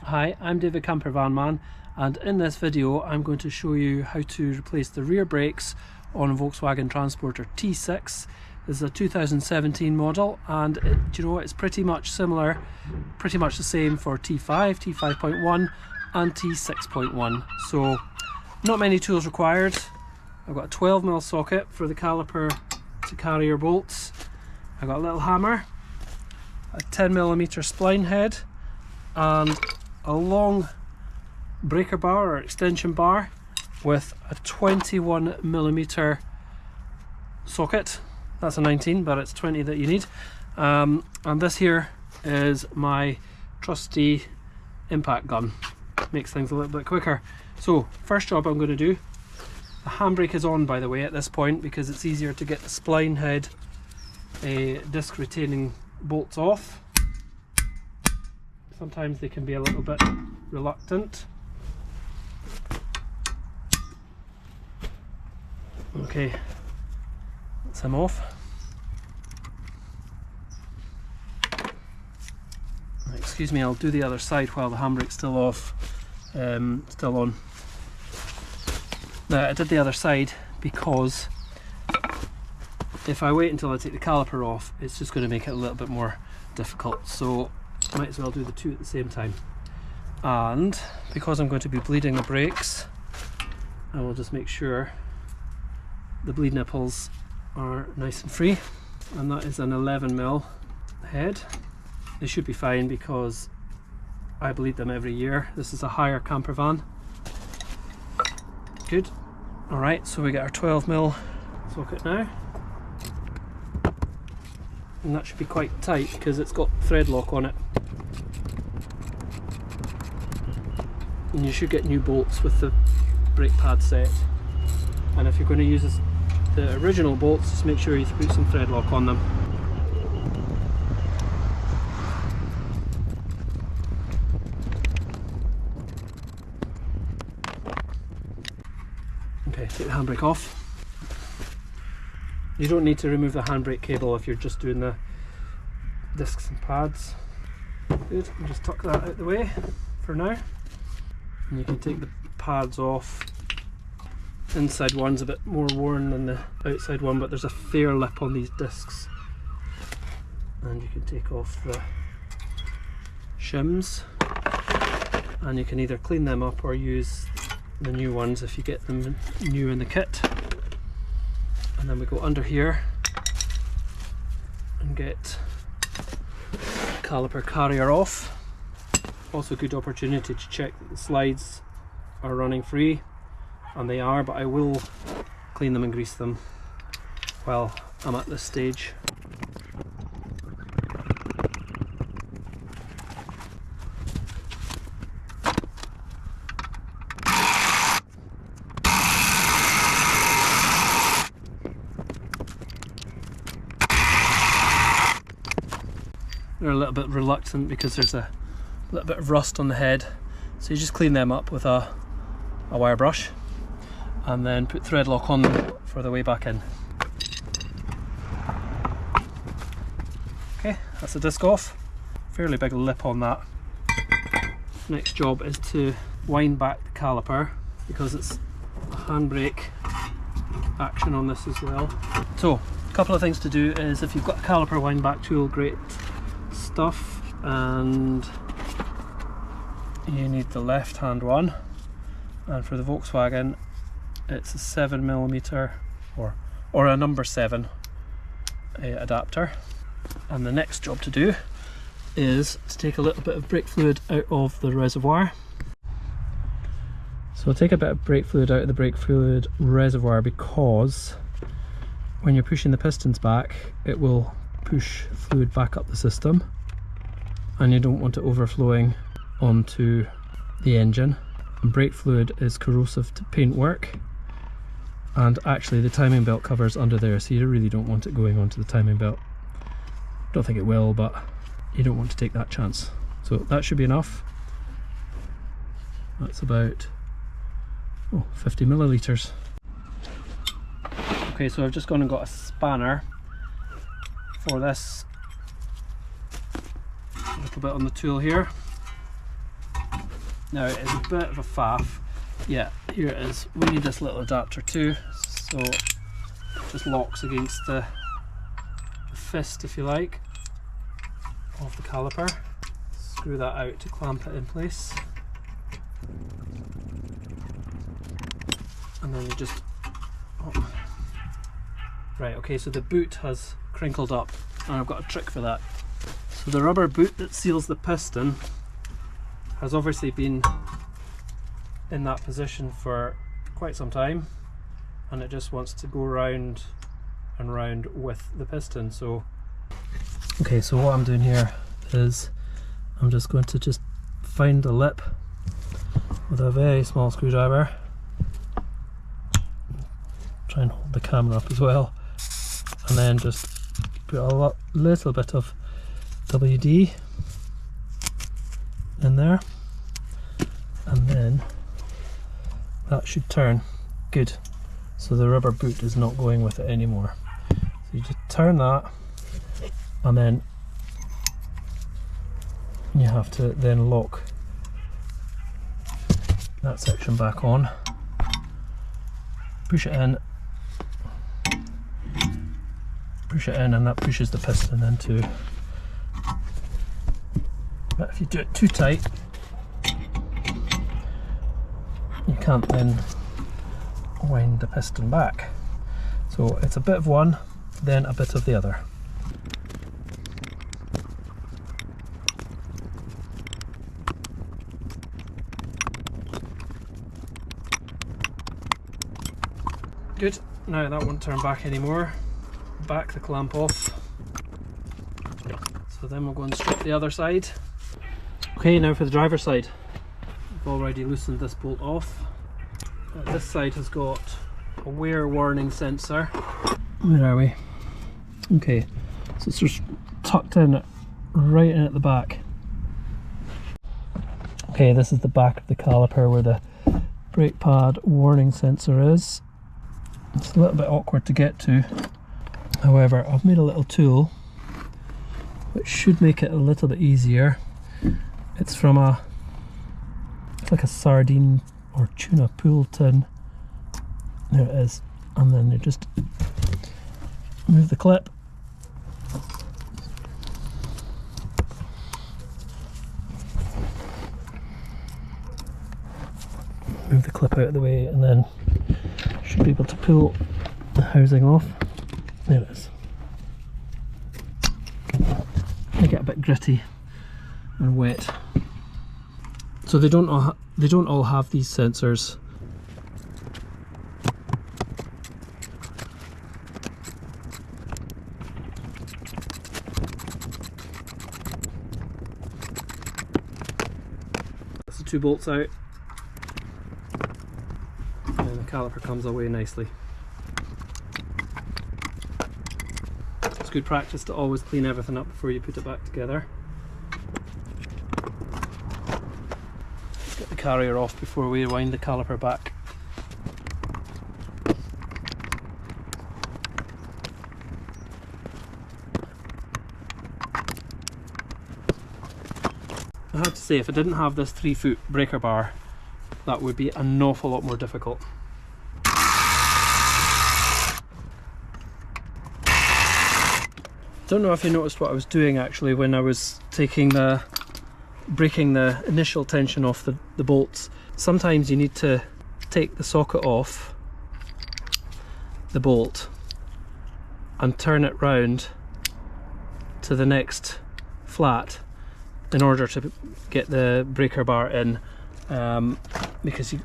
Hi, I'm David Campervan Man, and in this video I'm going to show you how to replace the rear brakes on a Volkswagen Transporter T6. This is a 2017 model, and do you know what, it's pretty much similar, pretty much the same for T5, T5.1 and T6.1. So not many tools required. I've got a 12mm socket for the caliper to carrier bolts. I've got a little hammer, a 10mm spline head, and a long breaker bar or extension bar with a 21mm socket. That's a 19, but it's 20 that you need. And this here is my trusty impact gun. Makes things a little bit quicker. So first job I'm going to do, the handbrake is on by the way at this point because it's easier to get the spline head disc retaining bolts off. Sometimes they can be a little bit reluctant. Okay, that's him off. Excuse me, I'll do the other side while the handbrake's still off, still on. Now, I did the other side because if I wait until I take the caliper off, it's just going to make it a little bit more difficult. So might as well do the two at the same time. And because I'm going to be bleeding the brakes, I will just make sure the bleed nipples are nice and free. And that is an 11mm head. They should be fine because I bleed them every year. This is a higher camper van. Good. Alright, so we get our 12mm socket now. And that should be quite tight because it's got thread lock on it. And you should get new bolts with the brake pad set. And if you're going to use the original bolts, just make sure you put some thread lock on them. Okay, take the handbrake off. You don't need to remove the handbrake cable if you're just doing the discs and pads. Good, and just tuck that out the way for now. And you can take the pads off. Inside one's a bit more worn than the outside one, but there's a fair lip on these discs. And you can take off the shims. And you can either clean them up or use the new ones if you get them new in the kit. And then we go under here and get caliper carrier off. Also a good opportunity to check that the slides are running free, and they are, but I will clean them and grease them while I'm at this stage. They're a little bit reluctant because there's a little bit of rust on the head, so you just clean them up with a wire brush and then put thread lock on them for the way back in. Okay, that's the disc off. Fairly big lip on that. Next job is to wind back the caliper because it's a handbrake action on this as well. So a couple of things to do is, if you've got a caliper wind back tool, great stuff, and you need the left hand one, and for the Volkswagen it's a 7mm or a number 7 adapter. And the next job to do is to take a little bit of brake fluid out of the reservoir. So I'll take a bit of brake fluid out of the brake fluid reservoir because when you're pushing the pistons back, it will push fluid back up the system, and you don't want it overflowing onto the engine. And brake fluid is corrosive to paintwork, and actually the timing belt covers under there, so you really don't want it going onto the timing belt. Don't think it will, but you don't want to take that chance. So that should be enough. That's about 50 millilitres. Okay, so I've just gone and got a spanner for this, a little bit on the tool here. Now it is a bit of a faff. Yeah, here it is. We need this little adapter too, so it just locks against the fist, if you like, of the caliper. Screw that out to clamp it in place. And then you just... Oh. Right, okay, so the boot has crinkled up, and I've got a trick for that. So the rubber boot that seals the piston has obviously been in that position for quite some time, and it just wants to go round and round with the piston. So okay, so what I'm doing here is I'm just going to just find the lip with a very small screwdriver, try and hold the camera up as well, and then just put a little bit of WD in there, and then that should turn. Good. So the rubber boot is not going with it anymore. So you just turn that, and then you have to then lock that section back on, push it in, and that pushes the piston into. But if you do it too tight, you can't then wind the piston back. So it's a bit of one, then a bit of the other. Good, now that won't turn back anymore. Back the clamp off. So then we'll go and strip the other side. Okay, now for the driver's side. I've already loosened this bolt off. This side has got a wear warning sensor. Where are we? Okay, so it's just tucked in right in at the back. Okay, this is the back of the caliper where the brake pad warning sensor is. It's a little bit awkward to get to. However, I've made a little tool which should make it a little bit easier. It's from it's like a sardine or tuna pool tin. There it is. And then you just move the clip. Move the clip out of the way, and then should be able to pull the housing off. There it is. They get a bit gritty and wet. So they don't all have these sensors. That's the two bolts out, and the caliper comes away nicely. It's good practice to always clean everything up before you put it back together. Let's get the carrier off before we wind the caliper back. I have to say, if I didn't have this 3-foot breaker bar, that would be an awful lot more difficult. Don't know if you noticed what I was doing actually when I was breaking the initial tension off the bolts. Sometimes you need to take the socket off the bolt and turn it round to the next flat in order to get the breaker bar in, because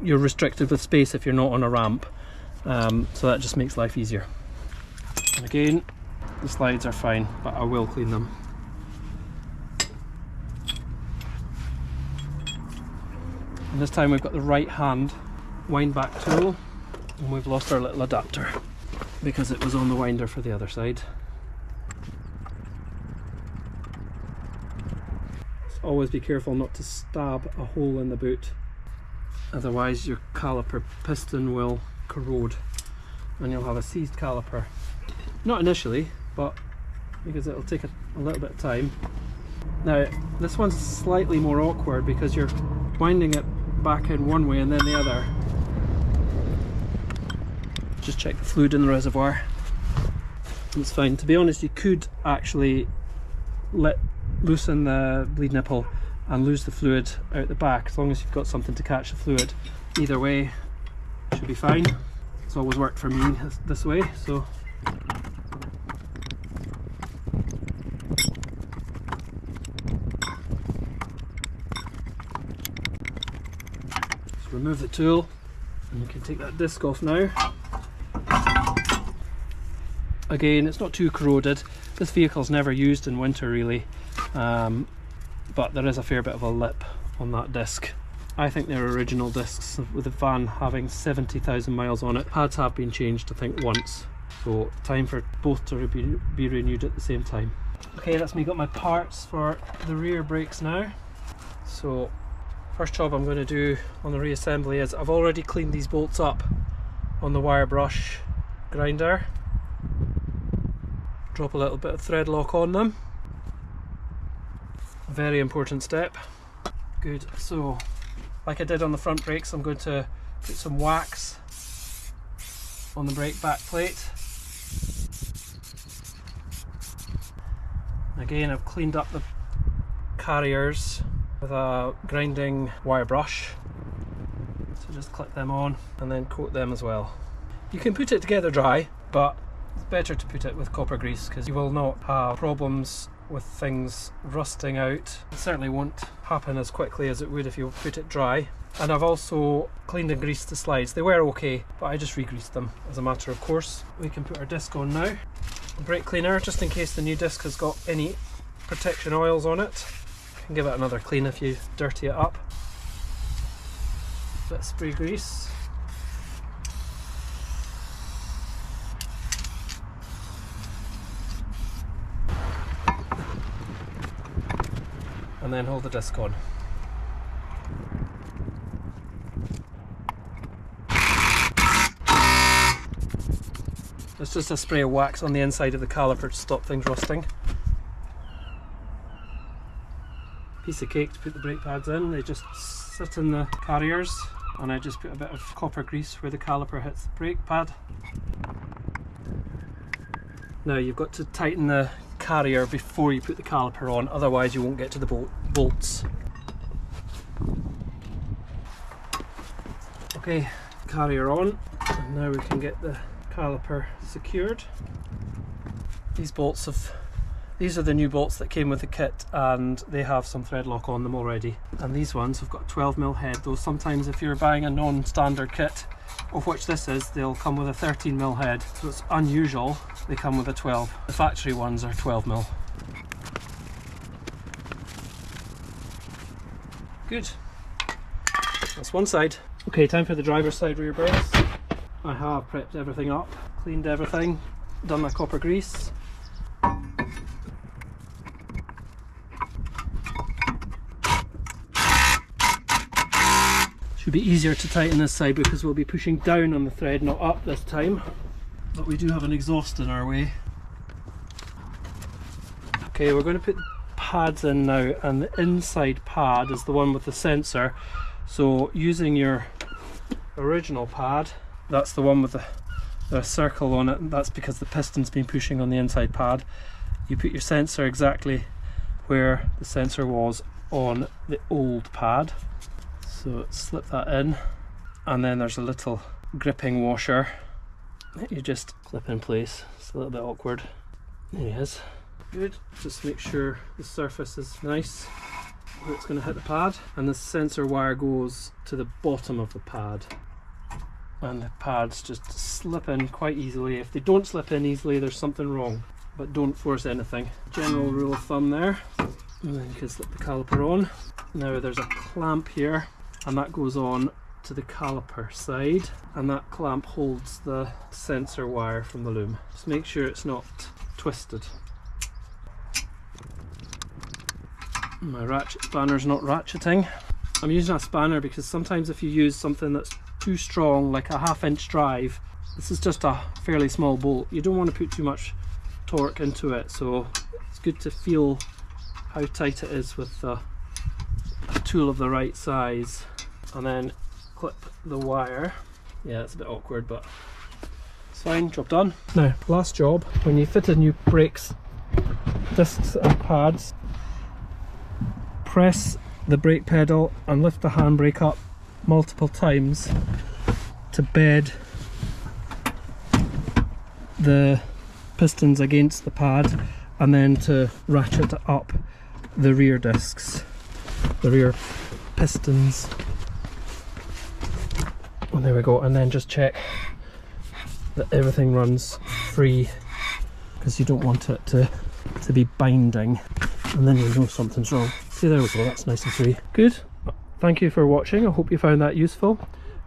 you're restricted with space if you're not on a ramp, so that just makes life easier. And again, the slides are fine, but I will clean them. And this time we've got the right hand wind back tool, and we've lost our little adapter because it was on the winder for the other side. So always be careful not to stab a hole in the boot, otherwise your caliper piston will corrode and you'll have a seized caliper. Not initially, but because it'll take a little bit of time. Now this one's slightly more awkward because you're winding it back in one way and then the other. Just check the fluid in the reservoir. It's fine. To be honest, you could actually loosen the bleed nipple and lose the fluid out the back, as long as you've got something to catch the fluid. Either way should be fine. It's always worked for me this way, so just remove the tool and you can take that disc off now. Again, it's not too corroded. This vehicle's never used in winter really, but there is a fair bit of a lip on that disc. I think they're original discs, with the van having 70,000 miles on it. Pads have been changed I think once, so time for both to be renewed at the same time. Okay, that's me got my parts for the rear brakes now. So first job I'm going to do on the reassembly is I've already cleaned these bolts up on the wire brush grinder. Drop a little bit of thread lock on them. A very important step. Good, so like I did on the front brakes, I'm going to put some wax on the brake back plate. Again, I've cleaned up the carriers with a grinding wire brush, so just clip them on and then coat them as well. You can put it together dry, but it's better to put it with copper grease because you will not have problems with things rusting out. It certainly won't happen as quickly as it would if you put it dry. And I've also cleaned and greased the slides. They were okay, but I just re-greased them as a matter of course. We can put our disc on now. A brake cleaner, just in case the new disc has got any protection oils on it. You can give it another clean if you dirty it up. Bit of spray grease. And then hold the disc on. It's just a spray of wax on the inside of the caliper to stop things rusting. Piece of cake to put the brake pads in. They just sit in the carriers, and I just put a bit of copper grease where the caliper hits the brake pad. Now you've got to tighten the carrier before you put the caliper on, otherwise you won't get to the bolts. Okay, carrier on, and now we can get the caliper secured. These are the new bolts that came with the kit, and they have some thread lock on them already. And these ones have got 12mm head, though sometimes if you're buying a non-standard kit, of which this is, they'll come with a 13mm head, so it's unusual they come with a 12. The factory ones are 12mm. Good. That's one side. Okay, time for the driver's side rear brakes. I have prepped everything up, cleaned everything, done my copper grease. Should be easier to tighten this side because we'll be pushing down on the thread, not up this time. But we do have an exhaust in our way. Okay, we're going to put the pads in now, and the inside pad is the one with the sensor. So using your original pad, that's the one with the circle on it, that's because the piston's been pushing on the inside pad. You put your sensor exactly where the sensor was on the old pad. So slip that in, and then there's a little gripping washer that you just clip in place. It's a little bit awkward. There he is. Good. Just make sure the surface is nice where it's going to hit the pad, and the sensor wire goes to the bottom of the pad, and the pads just slip in quite easily. If they don't slip in easily, there's something wrong, but don't force anything. General rule of thumb there. And then you can slip the caliper on. Now there's a clamp here, and that goes on to the caliper side, and that clamp holds the sensor wire from the loom. Just make sure it's not twisted. My ratchet spanner's not ratcheting. I'm using a spanner because sometimes if you use something that's too strong, like a 1/2 inch drive, this is just a fairly small bolt, you don't want to put too much torque into it, so it's good to feel how tight it is with a tool of the right size, and then clip the wire. Yeah, it's a bit awkward, but it's fine, job done. Now, last job, when you fit in new brakes, discs and pads, press the brake pedal and lift the handbrake up multiple times to bed the pistons against the pad, and then to ratchet up the rear discs, the rear pistons. And there we go, and then just check that everything runs free, because you don't want it to be binding, and then you know something's wrong. See, there we go, that's nice and free. Good, thank you for watching, I hope you found that useful.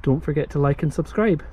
Don't forget to like and subscribe.